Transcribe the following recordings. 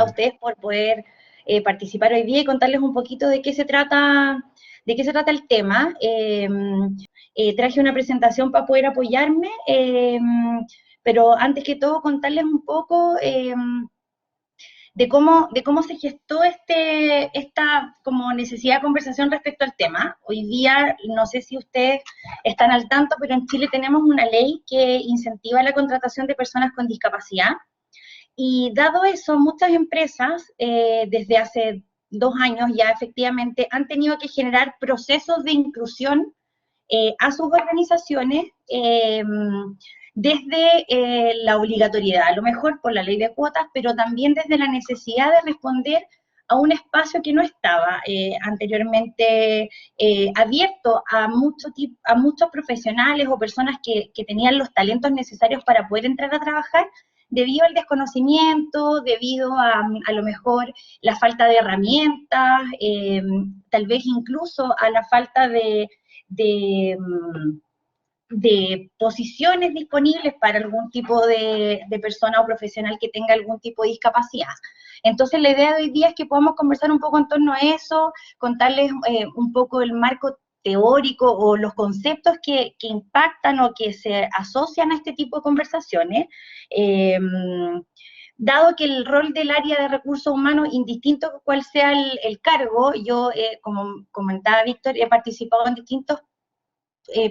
a ustedes por poder participar hoy día y contarles un poquito de qué se trata el tema. Traje una presentación para poder apoyarme, pero antes que todo contarles un poco de cómo se gestó esta como necesidad de conversación respecto al tema. Hoy día, no sé si ustedes están al tanto, pero en Chile tenemos una ley que incentiva la contratación de personas con discapacidad, y dado eso, muchas empresas desde hace 2 años ya efectivamente han tenido que generar procesos de inclusión a sus organizaciones desde la obligatoriedad, a lo mejor por la ley de cuotas, pero también desde la necesidad de responder a un espacio que no estaba anteriormente abierto a muchos profesionales o personas que tenían los talentos necesarios para poder entrar a trabajar, debido al desconocimiento, debido a lo mejor la falta de herramientas, tal vez incluso a la falta de, de posiciones disponibles para algún tipo de persona o profesional que tenga algún tipo de discapacidad. Entonces la idea de hoy día es que podamos conversar un poco en torno a eso, contarles un poco el marco teórico o los conceptos que impactan o que se asocian a este tipo de conversaciones, dado que el rol del área de recursos humanos, indistinto cuál sea el cargo, yo, como comentaba Víctor, he participado en distintos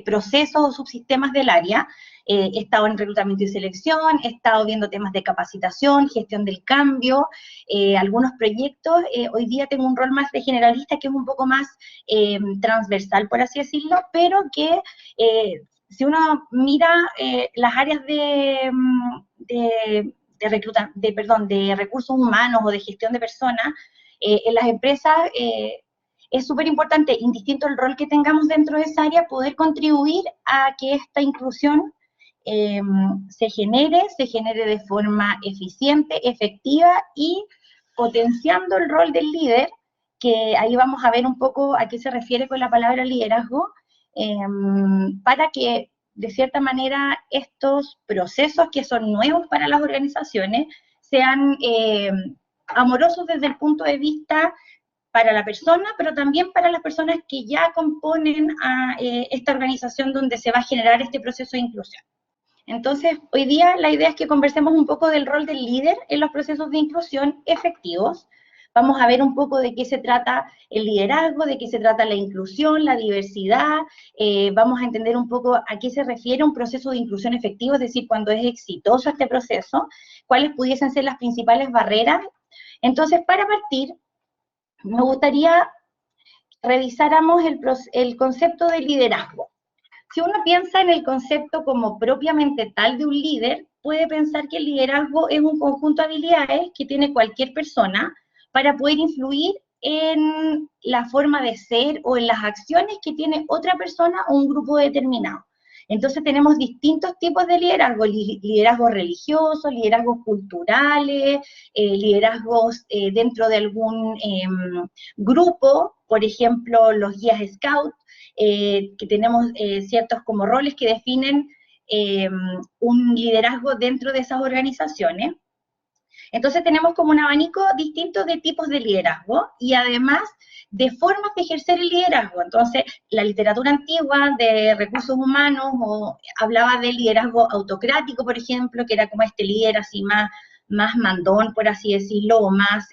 procesos o subsistemas del área, he estado en reclutamiento y selección, he estado viendo temas de capacitación, gestión del cambio, algunos proyectos, hoy día tengo un rol más de generalista que es un poco más transversal, por así decirlo, pero que si uno mira las áreas de recursos humanos o de gestión de personas, en las empresas es súper importante, indistinto el rol que tengamos dentro de esa área, poder contribuir a que esta inclusión se genere de forma eficiente, efectiva y potenciando el rol del líder, que ahí vamos a ver un poco a qué se refiere con la palabra liderazgo, para que de cierta manera estos procesos que son nuevos para las organizaciones sean amorosos desde el punto de vista para la persona, pero también para las personas que ya componen a esta organización donde se va a generar este proceso de inclusión. Entonces, hoy día la idea es que conversemos un poco del rol del líder en los procesos de inclusión efectivos. Vamos a ver un poco de qué se trata el liderazgo, de qué se trata la inclusión, la diversidad, vamos a entender un poco a qué se refiere un proceso de inclusión efectivo, es decir, cuando es exitoso este proceso, cuáles pudiesen ser las principales barreras. Entonces, para partir, me gustaría que revisáramos el concepto de liderazgo. Si uno piensa en el concepto como propiamente tal de un líder, puede pensar que el liderazgo es un conjunto de habilidades que tiene cualquier persona para poder influir en la forma de ser o en las acciones que tiene otra persona o un grupo determinado. Entonces tenemos distintos tipos de liderazgo, liderazgos religiosos, liderazgos culturales, liderazgos dentro de algún grupo, por ejemplo, los guías scout, que tenemos ciertos como roles que definen un liderazgo dentro de esas organizaciones. Entonces tenemos como un abanico distinto de tipos de liderazgo y además de formas de ejercer el liderazgo. Entonces, la literatura antigua de recursos humanos hablaba del liderazgo autocrático, por ejemplo, que era como este líder así más mandón, por así decirlo, o más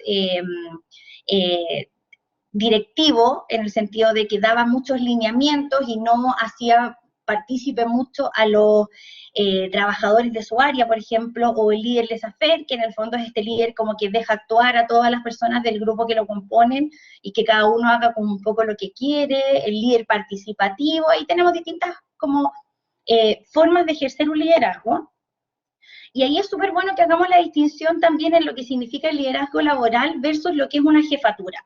directivo, en el sentido de que daba muchos lineamientos y no hacía partícipe mucho a los trabajadores de su área, por ejemplo, o el líder laissez-faire, que en el fondo es este líder como que deja actuar a todas las personas del grupo que lo componen y que cada uno haga como un poco lo que quiere, el líder participativo, ahí tenemos distintas como formas de ejercer un liderazgo. Y ahí es súper bueno que hagamos la distinción también en lo que significa el liderazgo laboral versus lo que es una jefatura.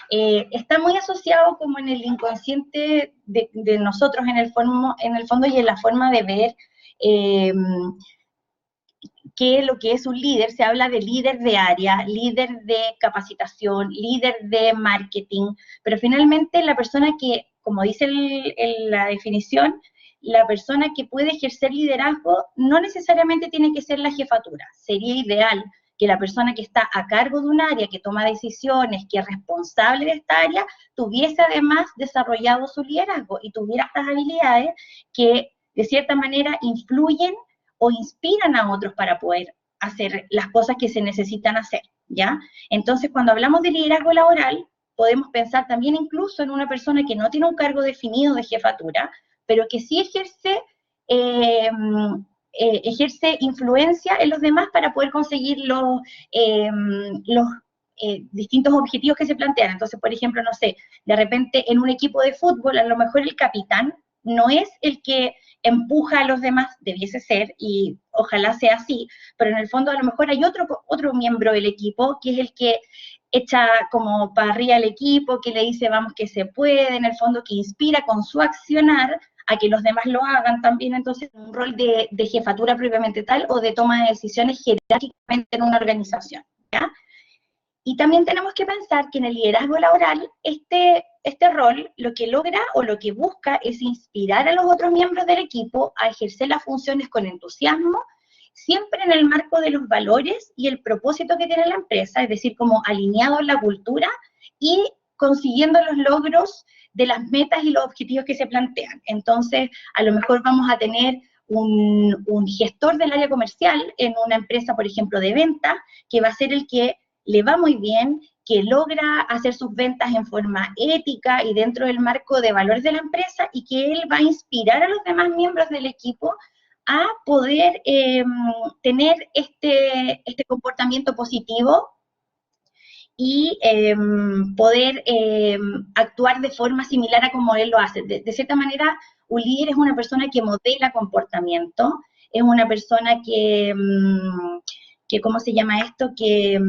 Está muy asociado como en el inconsciente de nosotros en el fondo y en la forma de ver que lo que es un líder. Se habla de líder de área, líder de capacitación, líder de marketing, pero finalmente la persona que, como dice la definición, la persona que puede ejercer liderazgo no necesariamente tiene que ser la jefatura. Sería ideal que la persona que está a cargo de un área, que toma decisiones, que es responsable de esta área, tuviese además desarrollado su liderazgo y tuviera estas habilidades que de cierta manera influyen o inspiran a otros para poder hacer las cosas que se necesitan hacer, ¿ya? Entonces, cuando hablamos de liderazgo laboral, podemos pensar también incluso en una persona que no tiene un cargo definido de jefatura, pero que sí ejerce influencia en los demás para poder conseguir los distintos objetivos que se plantean. Entonces, por ejemplo, no sé, de repente en un equipo de fútbol, a lo mejor el capitán no es el que empuja a los demás, debiese ser, y ojalá sea así, pero en el fondo a lo mejor hay otro miembro del equipo que es el que echa como para arriba al equipo, que le dice vamos que se puede, en el fondo que inspira con su accionar a que los demás lo hagan también, entonces un rol de jefatura propiamente tal o de toma de decisiones jerárquicamente en una organización, ¿ya? Y también tenemos que pensar que en el liderazgo laboral, este rol lo que logra o lo que busca es inspirar a los otros miembros del equipo a ejercer las funciones con entusiasmo, siempre en el marco de los valores y el propósito que tiene la empresa, es decir, como alineado en la cultura y consiguiendo los logros de las metas y los objetivos que se plantean. Entonces, a lo mejor vamos a tener un gestor del área comercial en una empresa, por ejemplo, de venta, que va a ser el que le va muy bien, que logra hacer sus ventas en forma ética y dentro del marco de valores de la empresa, y que él va a inspirar a los demás miembros del equipo a poder tener este comportamiento positivo y poder actuar de forma similar a como él lo hace. De cierta manera, un líder es una persona que modela comportamiento, es una persona que ¿cómo se llama esto? Que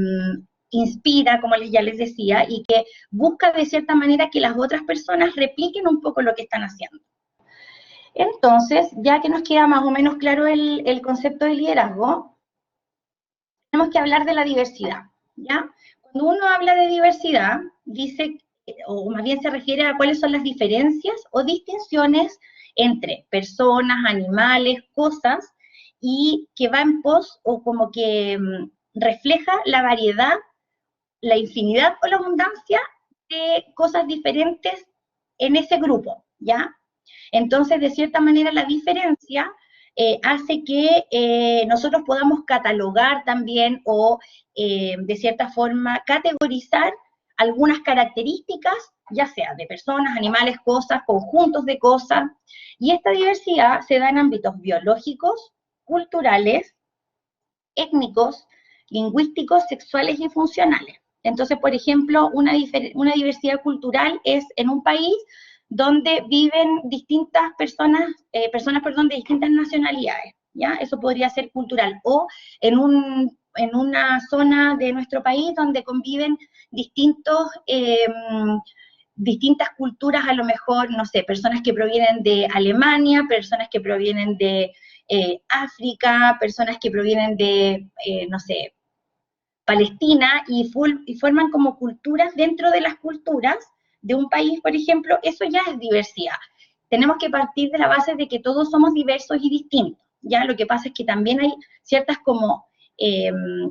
inspira, como ya les decía, y que busca de cierta manera que las otras personas repliquen un poco lo que están haciendo. Entonces, ya que nos queda más o menos claro el concepto de liderazgo, tenemos que hablar de la diversidad, ¿ya? Cuando uno habla de diversidad, dice, o más bien se refiere a cuáles son las diferencias o distinciones entre personas, animales, cosas, y que va en pos o como que refleja la variedad, la infinidad o la abundancia de cosas diferentes en ese grupo, ¿ya? Entonces, de cierta manera, la diferencia hace que nosotros podamos catalogar también o, de cierta forma, categorizar algunas características, ya sea de personas, animales, cosas, conjuntos de cosas, y esta diversidad se da en ámbitos biológicos, culturales, étnicos, lingüísticos, sexuales y funcionales. Entonces, por ejemplo, una diversidad cultural es en un país donde viven distintas personas de distintas nacionalidades, ¿ya? Eso podría ser cultural. O en una zona de nuestro país donde conviven distintas culturas, a lo mejor, no sé, personas que provienen de Alemania, personas que provienen de África, personas que provienen de, no sé, Palestina, y forman como culturas dentro de las culturas de un país, por ejemplo. Eso ya es diversidad. Tenemos que partir de la base de que todos somos diversos y distintos, ¿ya? Lo que pasa es que también hay ciertas como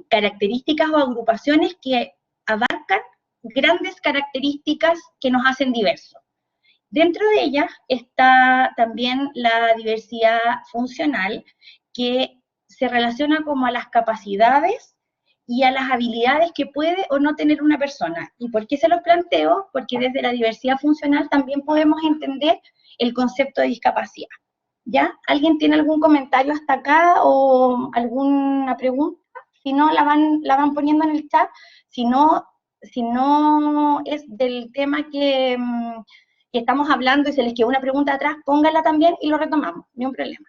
características o agrupaciones que abarcan grandes características que nos hacen diversos. Dentro de ellas está también la diversidad funcional, que se relaciona como a las capacidades y a las habilidades que puede o no tener una persona. ¿Y por qué se los planteo? Porque desde la diversidad funcional también podemos entender el concepto de discapacidad. ¿Ya? ¿Alguien tiene algún comentario hasta acá o alguna pregunta? Si no, la van poniendo en el chat. Si no es del tema que estamos hablando y se les quedó una pregunta atrás, pónganla también y lo retomamos, ni un problema.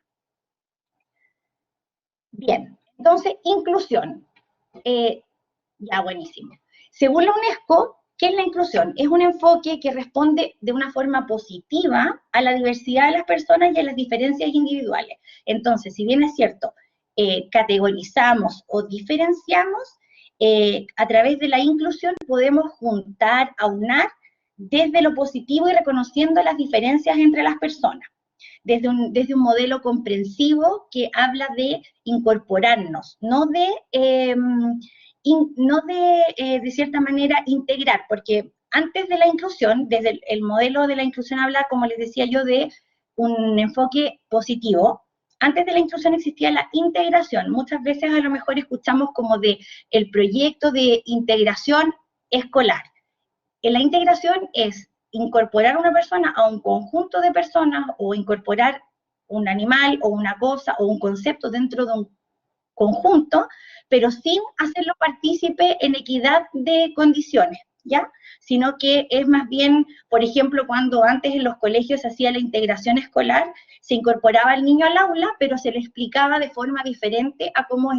Bien, entonces, inclusión. Ya, buenísimo. Según la UNESCO, ¿qué es la inclusión? Es un enfoque que responde de una forma positiva a la diversidad de las personas y a las diferencias individuales. Entonces, si bien es cierto, categorizamos o diferenciamos, a través de la inclusión podemos juntar, aunar desde lo positivo y reconociendo las diferencias entre las personas, desde un modelo comprensivo que habla de incorporarnos, de cierta manera, integrar, porque antes de la inclusión, desde el modelo de la inclusión habla, como les decía yo, de un enfoque positivo. Antes de la inclusión existía la integración. Muchas veces a lo mejor escuchamos como de el proyecto de integración escolar. En la integración es incorporar a una persona a un conjunto de personas o incorporar un animal o una cosa o un concepto dentro de un conjunto, pero sin hacerlo partícipe en equidad de condiciones, ¿ya? Sino que es más bien, por ejemplo, cuando antes en los colegios se hacía la integración escolar, se incorporaba al niño al aula, pero se le explicaba de forma diferente a cómo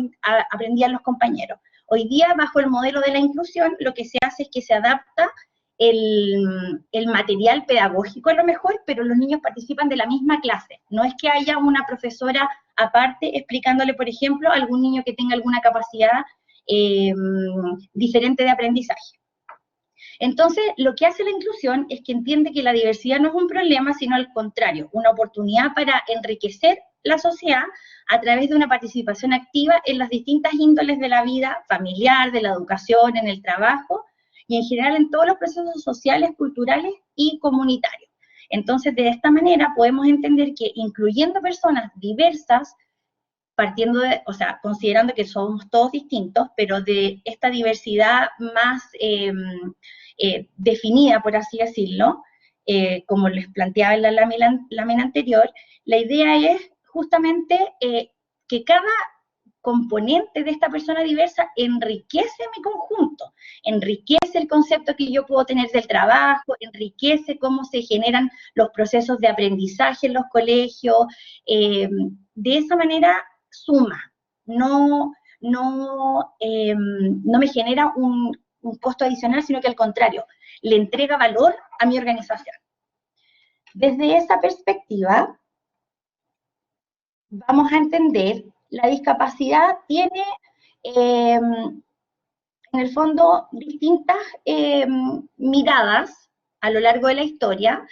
aprendían los compañeros. Hoy día, bajo el modelo de la inclusión, lo que se hace es que se adapta el material pedagógico a lo mejor, pero los niños participan de la misma clase. No es que haya una profesora aparte explicándole, por ejemplo, a algún niño que tenga alguna capacidad diferente de aprendizaje. Entonces, lo que hace la inclusión es que entiende que la diversidad no es un problema, sino al contrario, una oportunidad para enriquecer la sociedad a través de una participación activa en las distintas índoles de la vida familiar, de la educación, en el trabajo, y en general en todos los procesos sociales, culturales y comunitarios. Entonces, de esta manera podemos entender que incluyendo personas diversas, considerando que somos todos distintos, pero de esta diversidad más definida, por así decirlo, como les planteaba en la lámina anterior, la idea es justamente que cada componente de esta persona diversa enriquece mi conjunto, enriquece el concepto que yo puedo tener del trabajo, enriquece cómo se generan los procesos de aprendizaje en los colegios, de esa manera suma, no me genera un costo adicional, sino que al contrario, le entrega valor a mi organización. Desde esa perspectiva, vamos a entender, la discapacidad tiene, en el fondo, distintas miradas a lo largo de la historia.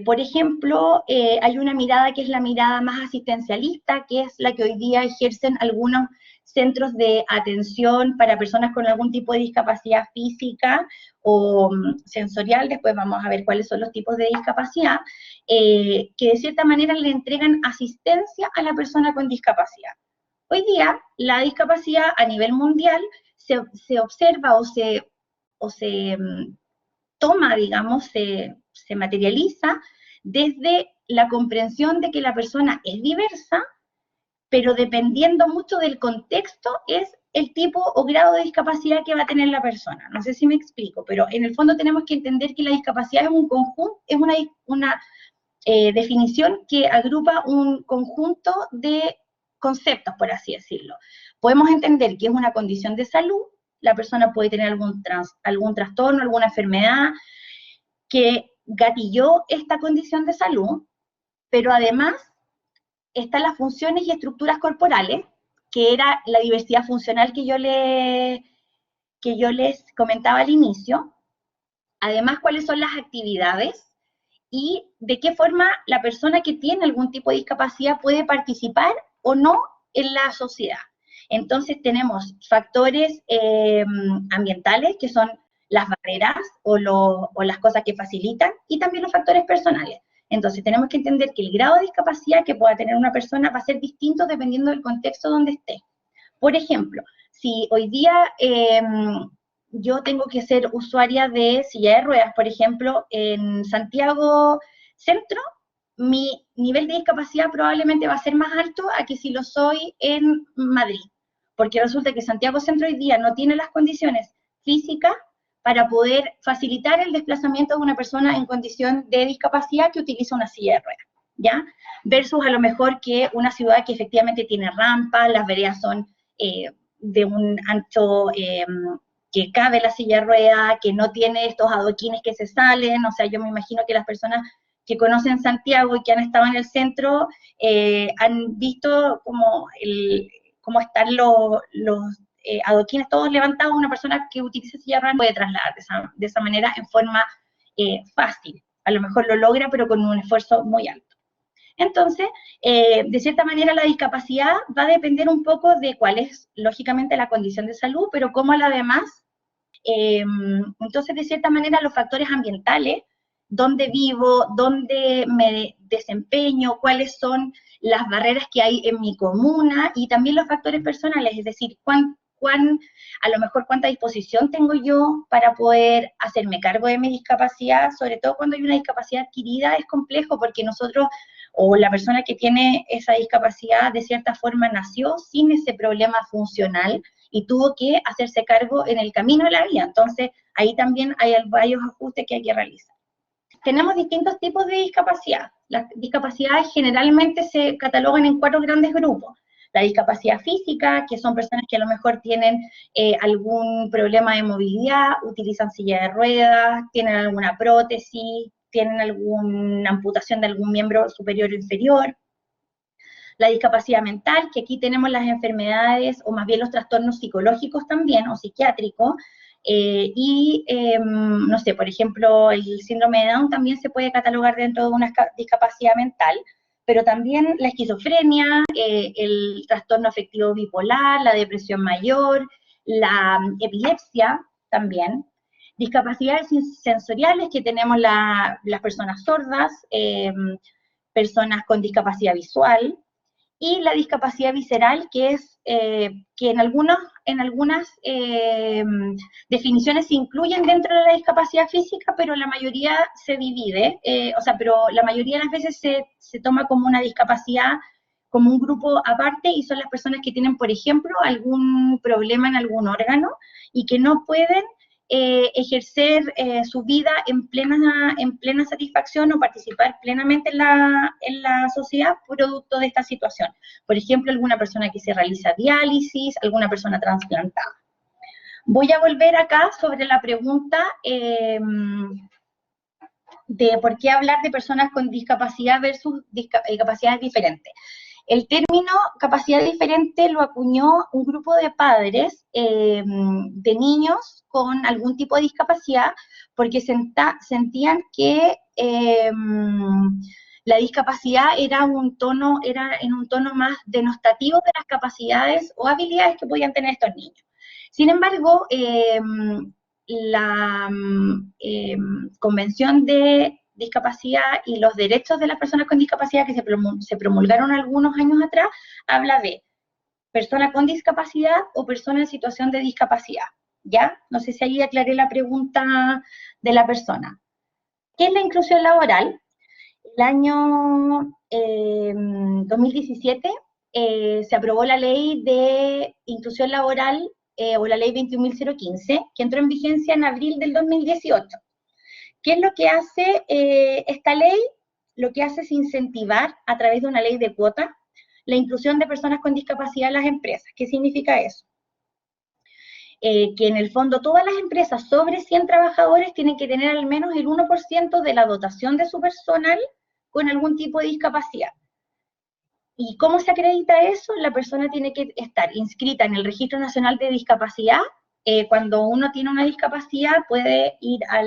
Por ejemplo, hay una mirada que es la mirada más asistencialista, que es la que hoy día ejercen algunos centros de atención para personas con algún tipo de discapacidad física o sensorial. Después vamos a ver cuáles son los tipos de discapacidad, que de cierta manera le entregan asistencia a la persona con discapacidad. Hoy día, la discapacidad a nivel mundial se observa o se toma, digamos, se materializa desde la comprensión de que la persona es diversa, pero dependiendo mucho del contexto es el tipo o grado de discapacidad que va a tener la persona. No sé si me explico, pero en el fondo tenemos que entender que la discapacidad es un conjunto, es una definición que agrupa un conjunto de conceptos, por así decirlo. Podemos entender que es una condición de salud, la persona puede tener algún trastorno, alguna enfermedad que gatilló esta condición de salud, pero además están las funciones y estructuras corporales, que era la diversidad funcional que yo les comentaba al inicio. Además, cuáles son las actividades y de qué forma la persona que tiene algún tipo de discapacidad puede participar o no en la sociedad. Entonces tenemos factores ambientales, que son las barreras o las cosas que facilitan, y también los factores personales. Entonces tenemos que entender que el grado de discapacidad que pueda tener una persona va a ser distinto dependiendo del contexto donde esté. Por ejemplo, si hoy día yo tengo que ser usuaria de silla de ruedas, por ejemplo, en Santiago Centro, mi nivel de discapacidad probablemente va a ser más alto a que si lo soy en Madrid, porque resulta que Santiago Centro hoy día no tiene las condiciones físicas para poder facilitar el desplazamiento de una persona en condición de discapacidad que utiliza una silla de ruedas, ¿ya? Versus a lo mejor que una ciudad que efectivamente tiene rampas, las veredas son de un ancho que cabe la silla de ruedas, que no tiene estos adoquines que se salen. O sea, yo me imagino que las personas que conocen Santiago y que han estado en el centro han visto cómo están los adoquines todos levantados. Una persona que utiliza silla de ruedas puede trasladar de esa manera en forma fácil. A lo mejor lo logra, pero con un esfuerzo muy alto. Entonces, de cierta manera la discapacidad va a depender un poco de cuál es, lógicamente, la condición de salud, pero como además, entonces, de cierta manera, los factores ambientales, dónde vivo, dónde me desempeño, cuáles son las barreras que hay en mi comuna, y también los factores personales, es decir, a lo mejor cuánta disposición tengo yo para poder hacerme cargo de mi discapacidad, sobre todo cuando hay una discapacidad adquirida es complejo porque nosotros o la persona que tiene esa discapacidad de cierta forma nació sin ese problema funcional y tuvo que hacerse cargo en el camino de la vida. Entonces, ahí también hay varios ajustes que hay que realizar. Tenemos distintos tipos de discapacidad. Las discapacidades generalmente se catalogan en 4 grandes grupos. La discapacidad física, que son personas que a lo mejor tienen algún problema de movilidad, utilizan silla de ruedas, tienen alguna prótesis, tienen alguna amputación de algún miembro superior o inferior. La discapacidad mental, que aquí tenemos las enfermedades o más bien los trastornos psicológicos también o psiquiátricos, no sé, por ejemplo, el síndrome de Down también se puede catalogar dentro de una discapacidad mental, pero también la esquizofrenia, el trastorno afectivo bipolar, la depresión mayor, la epilepsia también, discapacidades sensoriales que tenemos las personas sordas, personas con discapacidad visual, y la discapacidad visceral, que es que en algunas definiciones se incluyen dentro de la discapacidad física, pero la mayoría se divide, pero la mayoría de las veces se toma como una discapacidad, como un grupo aparte, y son las personas que tienen, por ejemplo, algún problema en algún órgano y que no pueden ejercer su vida en plena satisfacción o participar plenamente en la sociedad producto de esta situación. Por ejemplo, alguna persona que se realiza diálisis, alguna persona trasplantada. Voy a volver acá sobre la pregunta de por qué hablar de personas con discapacidad versus capacidades diferentes. El término capacidad diferente lo acuñó un grupo de padres de niños con algún tipo de discapacidad porque sentían que la discapacidad era en un tono más denostativo de las capacidades o habilidades que podían tener estos niños. Sin embargo, la Convención de Discapacidad y los derechos de las personas con discapacidad que se promulgaron algunos años atrás, habla de persona con discapacidad o persona en situación de discapacidad, ¿ya? No sé si ahí aclaré la pregunta de la persona. ¿Qué es la inclusión laboral? El año 2017 se aprobó la ley de inclusión laboral o la ley 21.015, que entró en vigencia en abril del 2018. ¿Qué es lo que hace esta ley? Lo que hace es incentivar a través de una ley de cuota la inclusión de personas con discapacidad en las empresas. ¿Qué significa eso? Que en el fondo todas las empresas sobre 100 trabajadores tienen que tener al menos el 1% de la dotación de su personal con algún tipo de discapacidad. ¿Y cómo se acredita eso? La persona tiene que estar inscrita en el Registro Nacional de Discapacidad. Cuando uno tiene una discapacidad puede ir a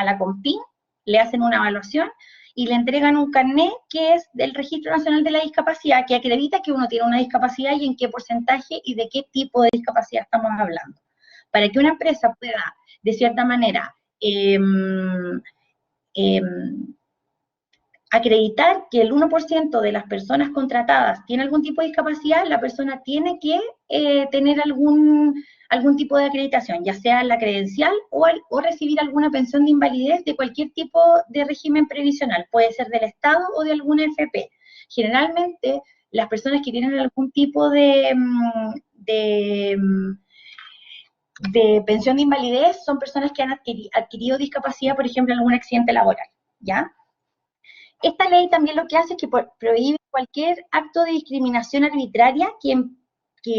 la CONPIN, le hacen una evaluación y le entregan un carnet que es del Registro Nacional de la Discapacidad, que acredita que uno tiene una discapacidad y en qué porcentaje y de qué tipo de discapacidad estamos hablando. Para que una empresa pueda, de cierta manera, acreditar que el 1% de las personas contratadas tiene algún tipo de discapacidad, la persona tiene que tener algún tipo de acreditación, ya sea la credencial o recibir alguna pensión de invalidez de cualquier tipo de régimen previsional, puede ser del Estado o de alguna FP. Generalmente, las personas que tienen algún tipo de pensión de invalidez son personas que han adquirido discapacidad, por ejemplo, en algún accidente laboral, ¿ya? Esta ley también lo que hace es que prohíbe cualquier acto de discriminación arbitraria que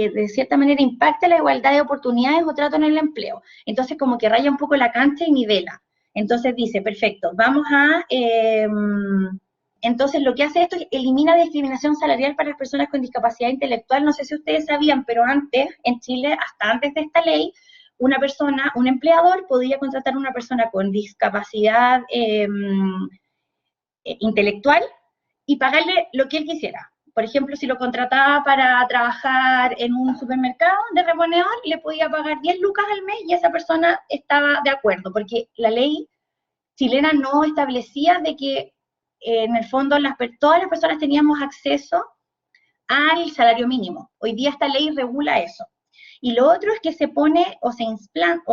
de cierta manera impacte la igualdad de oportunidades o trato en el empleo. Entonces como que raya un poco la cancha y nivela. Entonces dice, perfecto, vamos a... entonces lo que hace esto es elimina discriminación salarial para las personas con discapacidad intelectual. No sé si ustedes sabían, pero antes, en Chile, hasta antes de esta ley, un empleador podía contratar a una persona con discapacidad intelectual y pagarle lo que él quisiera. Por ejemplo, si lo contrataba para trabajar en un supermercado de reponedor, le podía pagar 10 lucas al mes y esa persona estaba de acuerdo, porque la ley chilena no establecía de que en el fondo todas las personas teníamos acceso al salario mínimo. Hoy día esta ley regula eso. Y lo otro es que se pone o se implanta,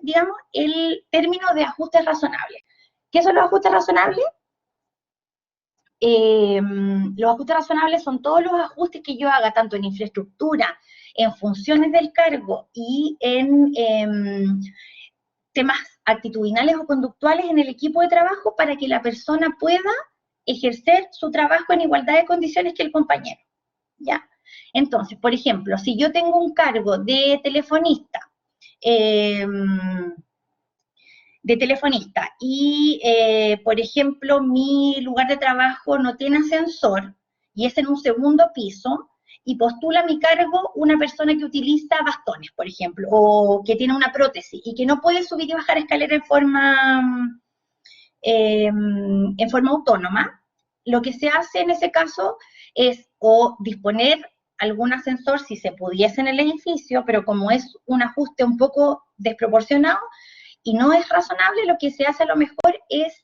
digamos, el término de ajustes razonables. ¿Qué son los ajustes razonables? Los ajustes razonables son todos los ajustes que yo haga, tanto en infraestructura, en funciones del cargo y en temas actitudinales o conductuales en el equipo de trabajo para que la persona pueda ejercer su trabajo en igualdad de condiciones que el compañero, ¿ya? Entonces, por ejemplo, si yo tengo un cargo de telefonista, y, por ejemplo, mi lugar de trabajo no tiene ascensor y es en un segundo piso y postula a mi cargo una persona que utiliza bastones, por ejemplo, o que tiene una prótesis y que no puede subir y bajar escalera en forma autónoma, lo que se hace en ese caso es o disponer algún ascensor si se pudiese en el edificio, pero como es un ajuste un poco desproporcionado, y no es razonable, lo que se hace a lo mejor es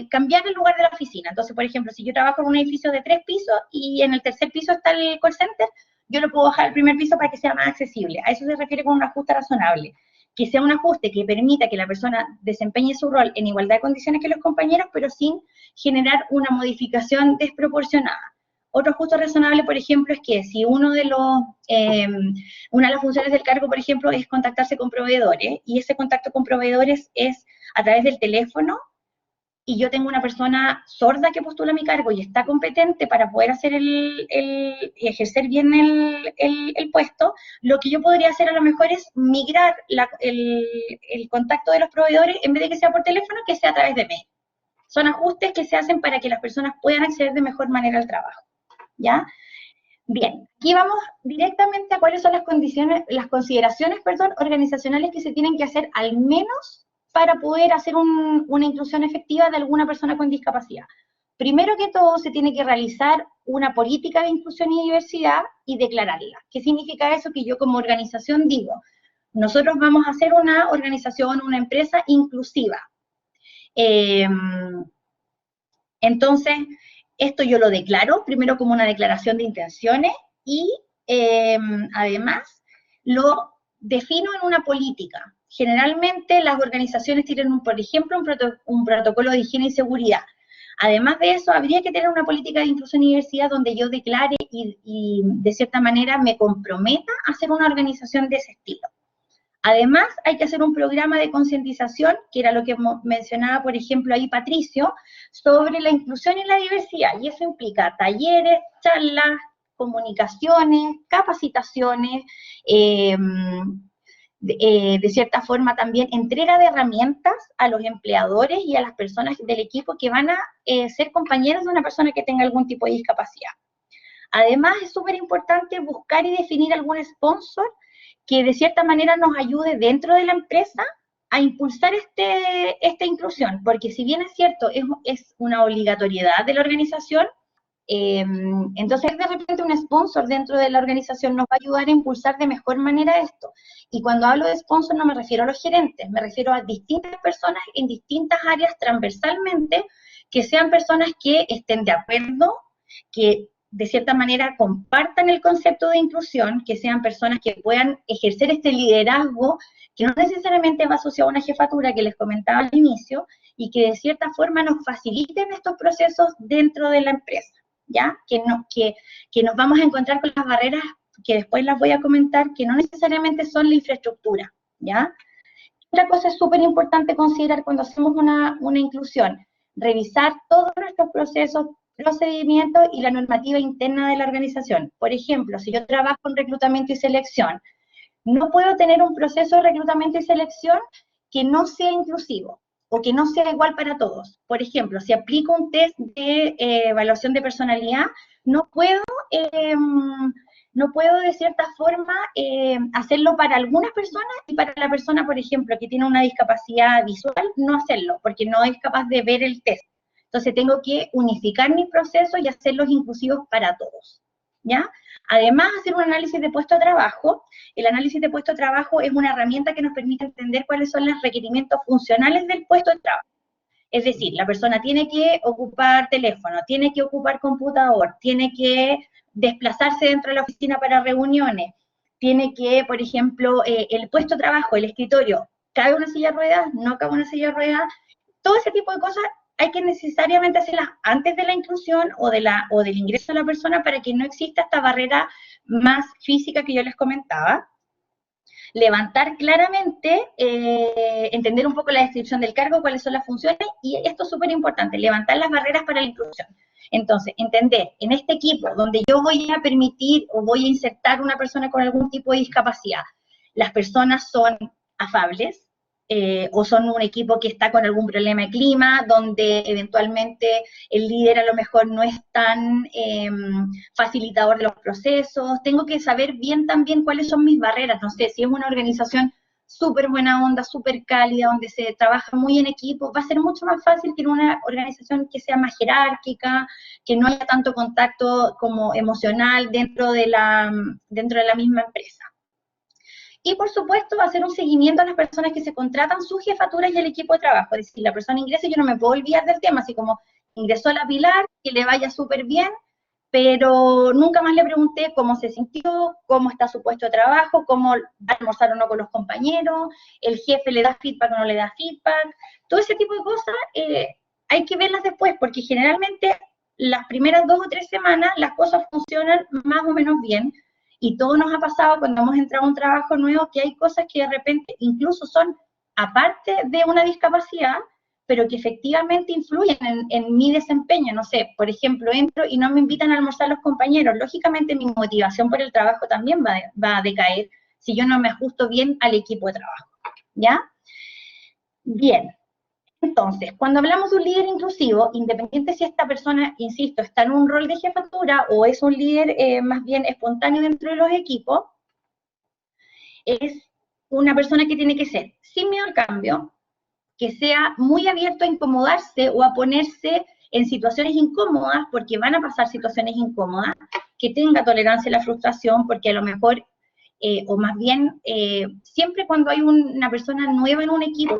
cambiar el lugar de la oficina. Entonces, por ejemplo, si yo trabajo en un edificio de 3 pisos y en el tercer piso está el call center, yo lo puedo bajar al primer piso para que sea más accesible. A eso se refiere con un ajuste razonable. Que sea un ajuste que permita que la persona desempeñe su rol en igualdad de condiciones que los compañeros, pero sin generar una modificación desproporcionada. Otro ajuste razonable, por ejemplo, es que si una de las funciones del cargo, por ejemplo, es contactarse con proveedores, y ese contacto con proveedores es a través del teléfono, y yo tengo una persona sorda que postula mi cargo y está competente para poder hacer ejercer bien el puesto, lo que yo podría hacer a lo mejor es migrar el contacto de los proveedores, en vez de que sea por teléfono, que sea a través de mail. Son ajustes que se hacen para que las personas puedan acceder de mejor manera al trabajo, ¿ya? Bien, aquí vamos directamente a cuáles son las consideraciones, organizacionales que se tienen que hacer al menos para poder hacer una inclusión efectiva de alguna persona con discapacidad. Primero que todo, se tiene que realizar una política de inclusión y diversidad y declararla. ¿Qué significa eso? Que yo como organización digo, nosotros vamos a hacer una organización, una empresa inclusiva. Entonces, esto yo lo declaro, primero como una declaración de intenciones y además lo defino en una política. Generalmente las organizaciones tienen, por ejemplo, un protocolo de higiene y seguridad. Además de eso, habría que tener una política de inclusión y diversidad donde yo declare y de cierta manera me comprometa a hacer una organización de ese estilo. Además, hay que hacer un programa de concientización, que era lo que mencionaba, por ejemplo, ahí Patricio, sobre la inclusión y la diversidad. Y eso implica talleres, charlas, comunicaciones, capacitaciones, de cierta forma también entrega de herramientas a los empleadores y a las personas del equipo que van a ser compañeros de una persona que tenga algún tipo de discapacidad. Además, es súper importante buscar y definir algún sponsor que de cierta manera nos ayude dentro de la empresa a impulsar esta inclusión, porque si bien es cierto, es una obligatoriedad de la organización, entonces de repente un sponsor dentro de la organización nos va a ayudar a impulsar de mejor manera esto. Y cuando hablo de sponsor no me refiero a los gerentes, me refiero a distintas personas en distintas áreas transversalmente, que sean personas que estén de acuerdo, que de cierta manera compartan el concepto de inclusión, que sean personas que puedan ejercer este liderazgo, que no necesariamente va asociado a una jefatura que les comentaba al inicio, y que de cierta forma nos faciliten estos procesos dentro de la empresa, ¿ya? Que nos vamos a encontrar con las barreras que después las voy a comentar, que no necesariamente son la infraestructura, ¿ya? Otra cosa es súper importante considerar cuando hacemos una inclusión, revisar todos nuestros procesos, procedimientos y la normativa interna de la organización. Por ejemplo, si yo trabajo en reclutamiento y selección, no puedo tener un proceso de reclutamiento y selección que no sea inclusivo o que no sea igual para todos. Por ejemplo, si aplico un test de evaluación de personalidad, no puedo de cierta forma hacerlo para algunas personas y para la persona, por ejemplo, que tiene una discapacidad visual, no hacerlo, porque no es capaz de ver el test. Entonces tengo que unificar mis procesos y hacerlos inclusivos para todos, ¿ya? Además, hacer un análisis de puesto de trabajo. El análisis de puesto de trabajo es una herramienta que nos permite entender cuáles son los requerimientos funcionales del puesto de trabajo. Es decir, la persona tiene que ocupar teléfono, tiene que ocupar computador, tiene que desplazarse dentro de la oficina para reuniones, tiene que, por ejemplo, el puesto de trabajo, el escritorio, ¿cabe una silla de ruedas? ¿No cabe una silla de ruedas? Todo ese tipo de cosas hay que necesariamente hacerlas antes de la inclusión o del ingreso de la persona para que no exista esta barrera más física que yo les comentaba. Levantar claramente, entender un poco la descripción del cargo, cuáles son las funciones, y esto es súper importante, levantar las barreras para la inclusión. Entonces, entender, en este equipo donde yo voy a permitir o voy a insertar una persona con algún tipo de discapacidad, las personas son afables, o son un equipo que está con algún problema de clima, donde eventualmente el líder a lo mejor no es tan facilitador de los procesos. Tengo que saber bien también cuáles son mis barreras. No sé, si es una organización súper buena onda, súper cálida, donde se trabaja muy en equipo, va a ser mucho más fácil que en una organización que sea más jerárquica, que no haya tanto contacto como emocional dentro de la misma empresa. Y, por supuesto, hacer un seguimiento a las personas que se contratan, sus jefaturas y el equipo de trabajo. Es decir, la persona ingresa y yo no me puedo olvidar del tema, así como ingresó la Pilar, que le vaya súper bien, pero nunca más le pregunté cómo se sintió, cómo está su puesto de trabajo, cómo va a almorzar o no con los compañeros, el jefe le da feedback o no le da feedback. Todo ese tipo de cosas hay que verlas después, porque generalmente las primeras 2 o 3 semanas las cosas funcionan más o menos bien, y todo nos ha pasado cuando hemos entrado a un trabajo nuevo que hay cosas que de repente incluso son aparte de una discapacidad, pero que efectivamente influyen en mi desempeño. No sé, por ejemplo, entro y no me invitan a almorzar los compañeros. Lógicamente mi motivación por el trabajo también va a decaer si yo no me ajusto bien al equipo de trabajo, ¿ya? Bien. Entonces, cuando hablamos de un líder inclusivo, independiente si esta persona, insisto, está en un rol de jefatura o es un líder más bien espontáneo dentro de los equipos, es una persona que tiene que ser sin miedo al cambio, que sea muy abierto a incomodarse o a ponerse en situaciones incómodas, porque van a pasar situaciones incómodas, que tenga tolerancia a la frustración, porque a lo mejor, o más bien, siempre cuando hay una persona nueva en un equipo,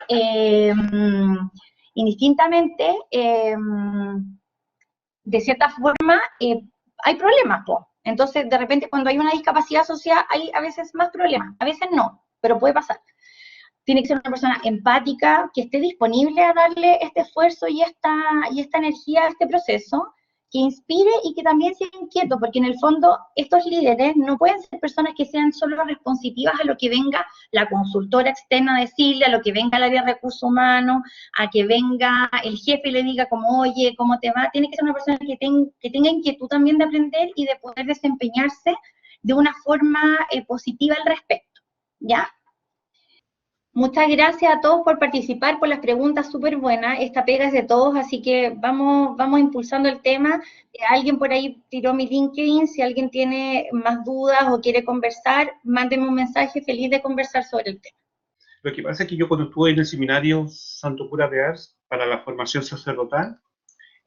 eh, de cierta forma, hay problemas, po. Entonces, de repente, cuando hay una discapacidad social, hay a veces más problemas, a veces no, pero puede pasar. Tiene que ser una persona empática, que esté disponible a darle este esfuerzo y esta energía a este proceso, que inspire y que también sea inquieto, porque en el fondo estos líderes no pueden ser personas que sean solo responsivas a lo que venga la consultora externa a decirle, a lo que venga el área de recursos humanos, a que venga el jefe y le diga como, oye, ¿cómo te va? Tiene que ser una persona que tenga inquietud también de aprender y de poder desempeñarse de una forma positiva al respecto, ¿ya? Muchas gracias a todos por participar, por las preguntas súper buenas. Esta pega es de todos, así que vamos impulsando el tema. Alguien por ahí tiró mi LinkedIn. Si alguien tiene más dudas o quiere conversar, mándeme un mensaje, feliz de conversar sobre el tema. Lo que pasa es que yo cuando estuve en el seminario Santo Cura de Ars para la formación sacerdotal,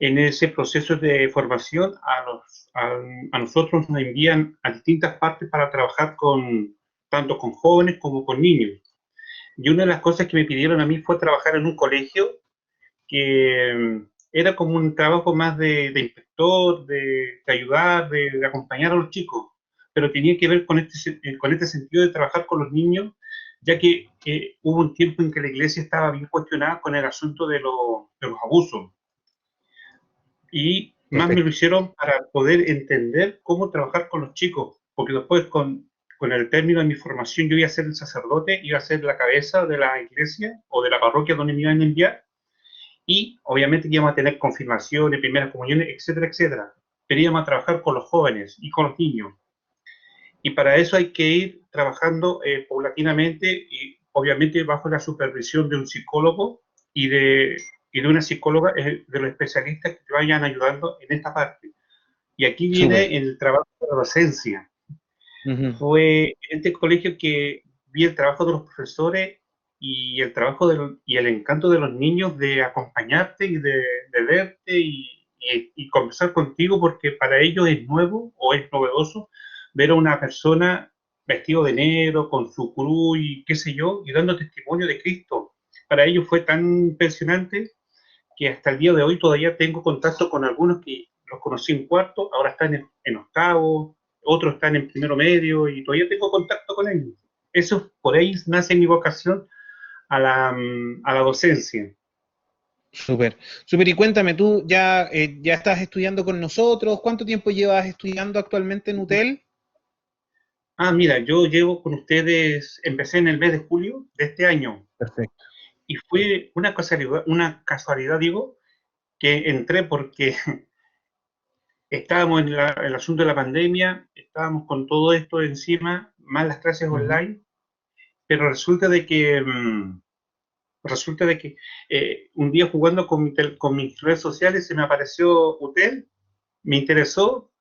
en ese proceso de formación a nosotros nos envían a distintas partes para trabajar tanto con jóvenes como con niños. Y una de las cosas que me pidieron a mí fue trabajar en un colegio que era como un trabajo más de inspector, de ayudar, de acompañar a los chicos, pero tenía que ver con este sentido de trabajar con los niños, ya que hubo un tiempo en que la iglesia estaba bien cuestionada con el asunto de los abusos. Y más me lo hicieron para poder entender cómo trabajar con los chicos, porque después con el término de mi formación yo iba a ser el sacerdote, iba a ser la cabeza de la iglesia o de la parroquia donde me iban a enviar, y obviamente íbamos a tener confirmaciones, primeras comuniones, etcétera, etcétera, pero íbamos a trabajar con los jóvenes y con los niños. Y para eso hay que ir trabajando paulatinamente y obviamente bajo la supervisión de un psicólogo y de una psicóloga, de los especialistas que te vayan ayudando en esta parte. Y aquí viene el trabajo de la docencia. Fue en este colegio que vi el trabajo de los profesores y el trabajo y el encanto de los niños de acompañarte y de verte y conversar contigo, porque para ellos es nuevo o es novedoso ver a una persona vestido de negro, con su cruz y qué sé yo, y dando testimonio de Cristo. Para ellos fue tan impresionante que hasta el día de hoy todavía tengo contacto con algunos que los conocí en cuarto, ahora están en octavo, otros están en primero medio y todavía tengo contacto con ellos. Eso, por ahí nace mi vocación a la docencia. Súper, súper. Y cuéntame, tú ya estás estudiando con nosotros. ¿Cuánto tiempo llevas estudiando actualmente en UTEL? Ah, mira, yo llevo con ustedes, empecé en el mes de julio de este año Perfecto. y fue una casualidad, digo, que entré porque estábamos en el asunto de la pandemia, estábamos con todo esto encima, más las clases Ujú. online, pero resulta de que un día jugando con mis redes sociales se me apareció UTEL, me interesó,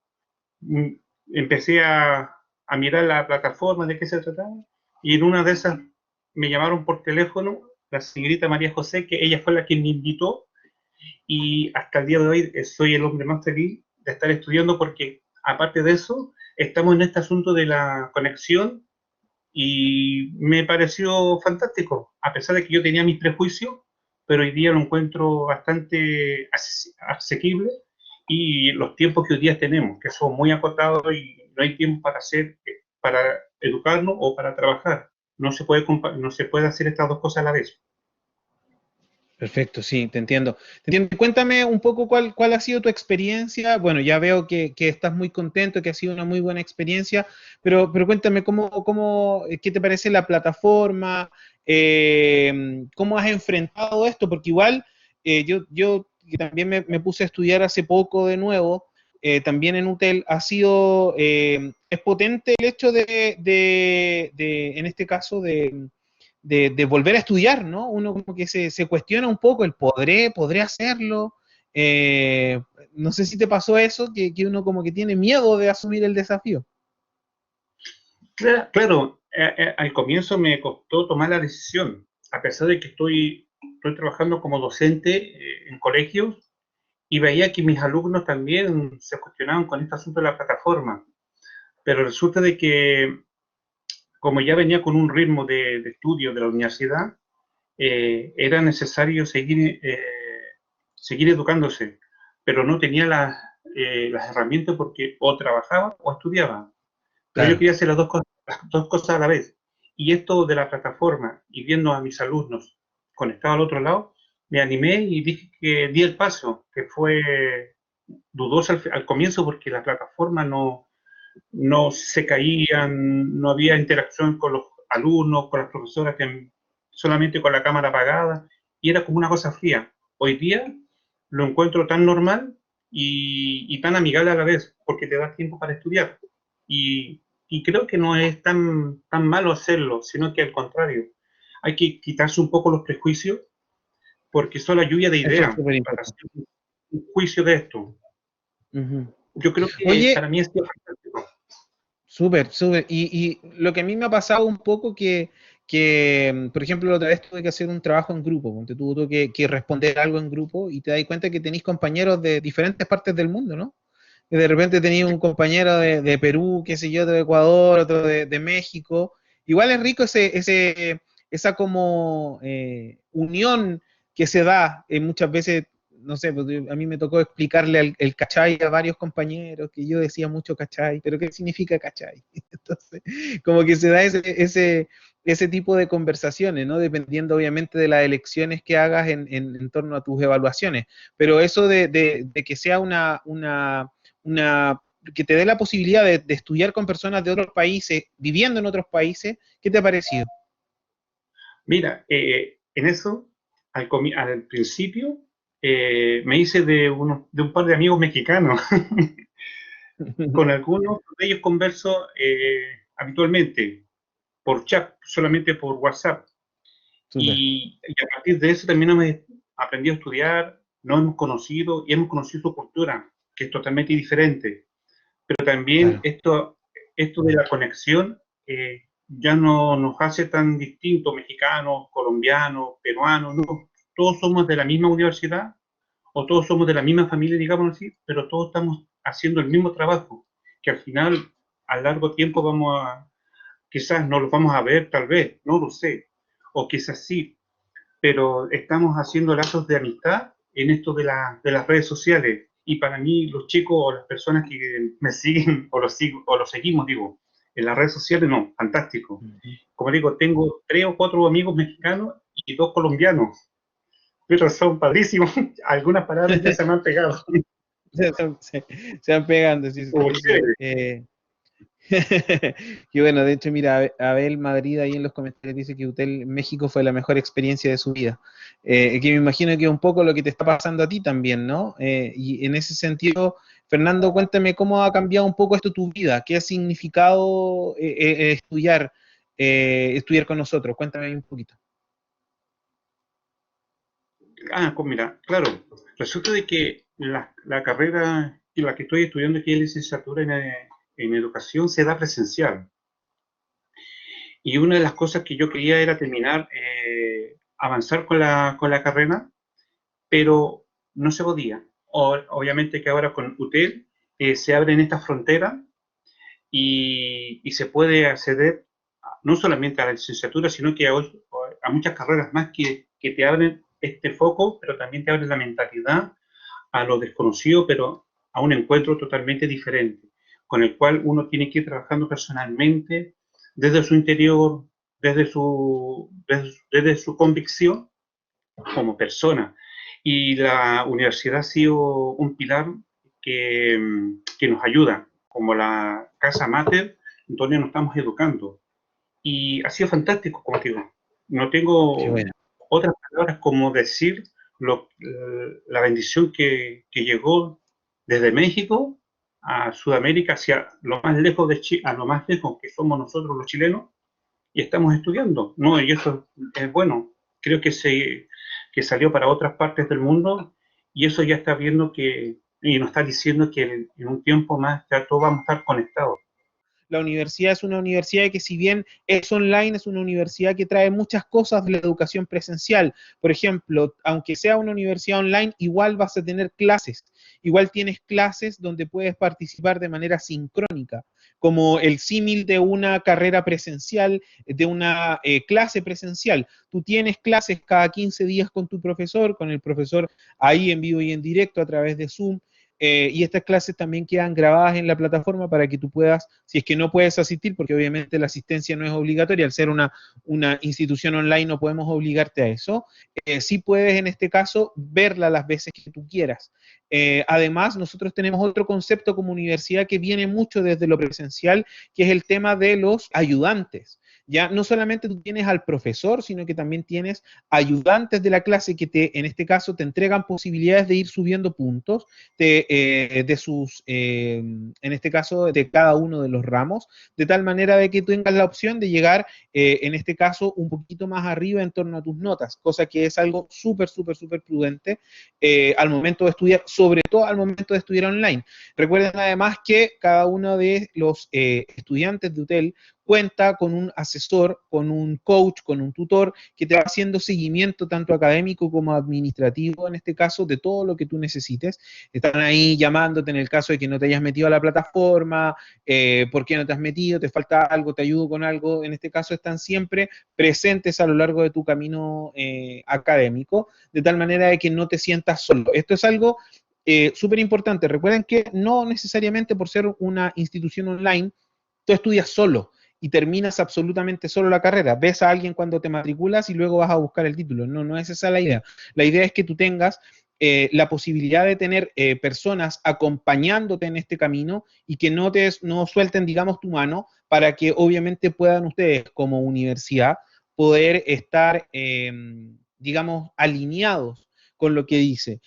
mm, empecé a mirar la plataforma de qué se trataba y en una de esas me llamaron por teléfono la señorita María José, que ella fue la que me invitó y hasta el día de hoy soy el hombre más feliz de estar estudiando porque aparte de eso estamos en este asunto de la conexión y me pareció fantástico, a pesar de que yo tenía mis prejuicios, pero hoy día lo encuentro bastante asequible y los tiempos que hoy día tenemos, que son muy acotados y no hay tiempo para para educarnos o para trabajar. No se puede hacer estas dos cosas a la vez. Perfecto, sí, te entiendo. Te entiendo. Cuéntame un poco cuál ha sido tu experiencia. Bueno, ya veo que estás muy contento, que ha sido una muy buena experiencia, pero cuéntame qué te parece la plataforma, cómo has enfrentado esto, porque igual yo que también me puse a estudiar hace poco de nuevo, también en UTEL, es potente el hecho en este caso, de volver a estudiar, ¿no? Uno como que se cuestiona un poco ¿podré hacerlo? No sé si te pasó eso, que uno como que tiene miedo de asumir el desafío. Claro, al comienzo me costó tomar la decisión, a pesar de que estoy trabajando como docente en colegios y veía que mis alumnos también se cuestionaban con este asunto de la plataforma, pero resulta de que como ya venía con un ritmo de estudio de la universidad, era necesario seguir educándose, pero no tenía las herramientas porque o trabajaba o estudiaba. Pero yo Claro. quería hacer las dos cosas a la vez. Y esto de la plataforma y viendo a mis alumnos conectados al otro lado, me animé y dije que di el paso, que fue dudoso al comienzo porque la plataforma no se caían, no había interacción con los alumnos, con las profesoras, solamente con la cámara apagada, y era como una cosa fría. Hoy día lo encuentro tan normal y tan amigable a la vez, porque te da tiempo para estudiar. Y creo que no es tan malo hacerlo, sino que al contrario, hay que quitarse un poco los prejuicios, porque son la lluvia de Eso es ideas súper para importante. hacer un juicio de esto. Ujú. Yo creo que Oye, para mí es fantástico. súper, súper. Y lo que a mí me ha pasado un poco por ejemplo, la otra vez tuve que hacer un trabajo en grupo, ponte tú, tuve que responder algo en grupo y te das cuenta que tenéis compañeros de diferentes partes del mundo, ¿no? Que de repente tenía un compañero de Perú, qué sé yo, de Ecuador, otro de México. Igual es rico esa como unión que se da muchas veces, no sé, pues, a mí me tocó explicarle el cachai a varios compañeros, que yo decía mucho cachai, pero ¿qué significa cachai? Entonces, como que se da ese tipo de conversaciones, ¿no? Dependiendo obviamente de las elecciones que hagas en torno a tus evaluaciones. Pero eso de que sea una que te dé la posibilidad de estudiar con personas de otros países, viviendo en otros países, ¿qué te ha parecido? Mira, en eso, al principio, me hice de un par de amigos mexicanos. Con algunos de ellos converso habitualmente por chat, solamente por WhatsApp. Súper, Y a partir de eso también hemos aprendido a estudiar, nos hemos conocido y hemos conocido su cultura, que es totalmente diferente. Pero también claro. esto de la conexión ya no nos hace tan distintos mexicanos, colombianos, peruanos, no. Todos somos de la misma universidad o todos somos de la misma familia, digamos así, pero todos estamos haciendo el mismo trabajo, que al final, a largo tiempo quizás no los vamos a ver, tal vez, no lo sé, o quizás sí, pero estamos haciendo lazos de amistad en esto de las redes sociales. Y para mí, los chicos o las personas que me siguen o los seguimos, digo, en las redes sociales, no, fantástico. Como digo, tengo 3 o 4 amigos mexicanos y 2 colombianos, pero son padrísimos. Algunas palabras ya se me han pegado. Se van pegando, sí, Como chévere. Y bueno, de hecho, mira, Abel Madrid ahí en los comentarios dice que Hotel México fue la mejor experiencia de su vida. Que me imagino que es un poco lo que te está pasando a ti también, ¿no? Y en ese sentido, Fernando, cuéntame cómo ha cambiado un poco esto tu vida, qué ha significado estudiar con nosotros. Cuéntame un poquito. Pues mira, claro, resulta de que la carrera en la que estoy estudiando aquí es licenciatura en educación se da presencial. Y una de las cosas que yo quería era terminar, avanzar con la carrera, pero no se podía. Obviamente que ahora con UTEL se abren estas fronteras y se puede acceder no solamente a la licenciatura, sino que a muchas carreras más que te abren este foco, pero también te abren la mentalidad a lo desconocido, pero a un encuentro totalmente diferente, con el cual uno tiene que ir trabajando personalmente desde su interior, desde su convicción como persona. Y la universidad ha sido un pilar que nos ayuda, como la casa mater, donde nos estamos educando. Y ha sido fantástico, como te digo. No Qué tengo bueno. otras palabras como decir la bendición que llegó desde México a Sudamérica, hacia lo más lejos de Chile, a lo más lejos que somos nosotros los chilenos, y estamos estudiando, ¿no? Y eso es bueno. Creo que salió para otras partes del mundo y eso ya está viendo y nos está diciendo que en un tiempo más ya todos vamos a estar conectados. La universidad es una universidad que si bien es online, es una universidad que trae muchas cosas de la educación presencial. Por ejemplo, aunque sea una universidad online, igual vas a tener clases. Igual tienes clases donde puedes participar de manera sincrónica, como el símil de una carrera presencial, de una clase presencial. Tú tienes clases cada 15 días con el profesor ahí en vivo y en directo a través de Zoom. Y estas clases también quedan grabadas en la plataforma para que tú puedas, si es que no puedes asistir, porque obviamente la asistencia no es obligatoria, al ser una institución online no podemos obligarte a eso, sí puedes en este caso verla las veces que tú quieras. Además, nosotros tenemos otro concepto como universidad que viene mucho desde lo presencial, que es el tema de los ayudantes. Ya no solamente tú tienes al profesor, sino que también tienes ayudantes de la clase que en este caso te entregan posibilidades de ir subiendo puntos en este caso, de cada uno de los ramos, de tal manera de que tú tengas la opción de llegar, en este caso, un poquito más arriba en torno a tus notas, cosa que es algo súper, súper, súper prudente al momento de estudiar, sobre todo al momento de estudiar online. Recuerden además que cada uno de los estudiantes de UTEL cuenta con un asesor, con un coach, con un tutor que te va haciendo seguimiento tanto académico como administrativo, en este caso, de todo lo que tú necesites. Están ahí llamándote en el caso de que no te hayas metido a la plataforma, por qué no te has metido, te falta algo, te ayudo con algo. En este caso están siempre presentes a lo largo de tu camino académico, de tal manera de que no te sientas solo. Esto es algo súper importante. Recuerden que no necesariamente por ser una institución online, tú estudias solo y terminas absolutamente solo la carrera. Ves a alguien cuando te matriculas y luego vas a buscar el título. No, no es esa la idea. La idea es que tú tengas la posibilidad de tener personas acompañándote en este camino y que no suelten, digamos, tu mano para que obviamente puedan ustedes como universidad poder estar, digamos, alineados con lo que dice,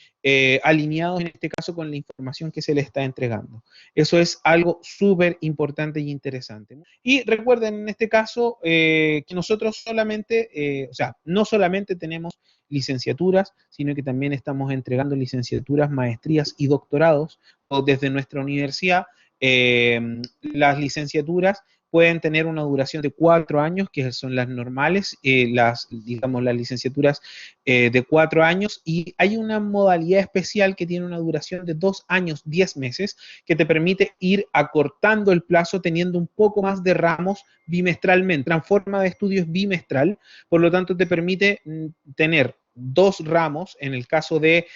alineados en este caso con la información que se les está entregando. Eso es algo súper importante y interesante. Y recuerden en este caso que nosotros solamente, o sea, no solamente tenemos licenciaturas, sino que también estamos entregando licenciaturas, maestrías y doctorados desde nuestra universidad. Las licenciaturas pueden tener una duración de 4 años, que son las normales, digamos, las licenciaturas de 4 años, y hay una modalidad especial que tiene una duración de 2 años, 10 meses, que te permite ir acortando el plazo teniendo un poco más de ramos bimestralmente. La forma de estudio es bimestral, por lo tanto te permite tener 2 ramos, en el caso de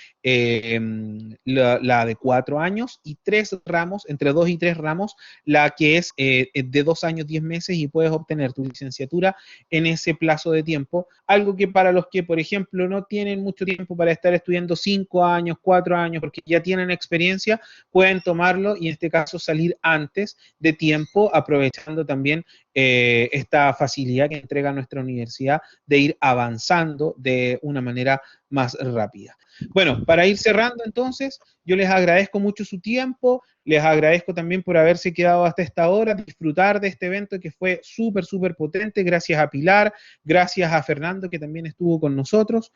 la de 4 años, y 3 ramos, entre 2 y 3 ramos, la que es de 2 años, 10 meses, y puedes obtener tu licenciatura en ese plazo de tiempo, algo que para los que, por ejemplo, no tienen mucho tiempo para estar estudiando 5 años, 4 años, porque ya tienen experiencia, pueden tomarlo y en este caso salir antes de tiempo, aprovechando también esta facilidad que entrega nuestra universidad de ir avanzando de una manera más rápida. Bueno, para ir cerrando entonces, yo les agradezco mucho su tiempo, les agradezco también por haberse quedado hasta esta hora, disfrutar de este evento que fue súper, súper potente, gracias a Pilar, gracias a Fernando que también estuvo con nosotros.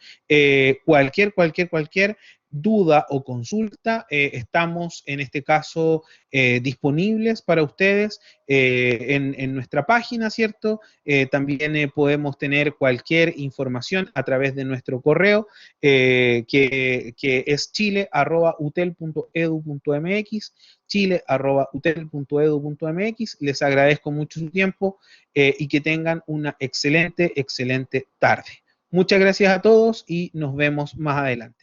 Cualquier duda o consulta, estamos en este caso disponibles para ustedes en nuestra página, ¿cierto? También podemos tener cualquier información a través de nuestro correo, que es chile@utel.edu.mx, chile@utel.edu.mx. Les agradezco mucho su tiempo y que tengan una excelente, excelente tarde. Muchas gracias a todos y nos vemos más adelante.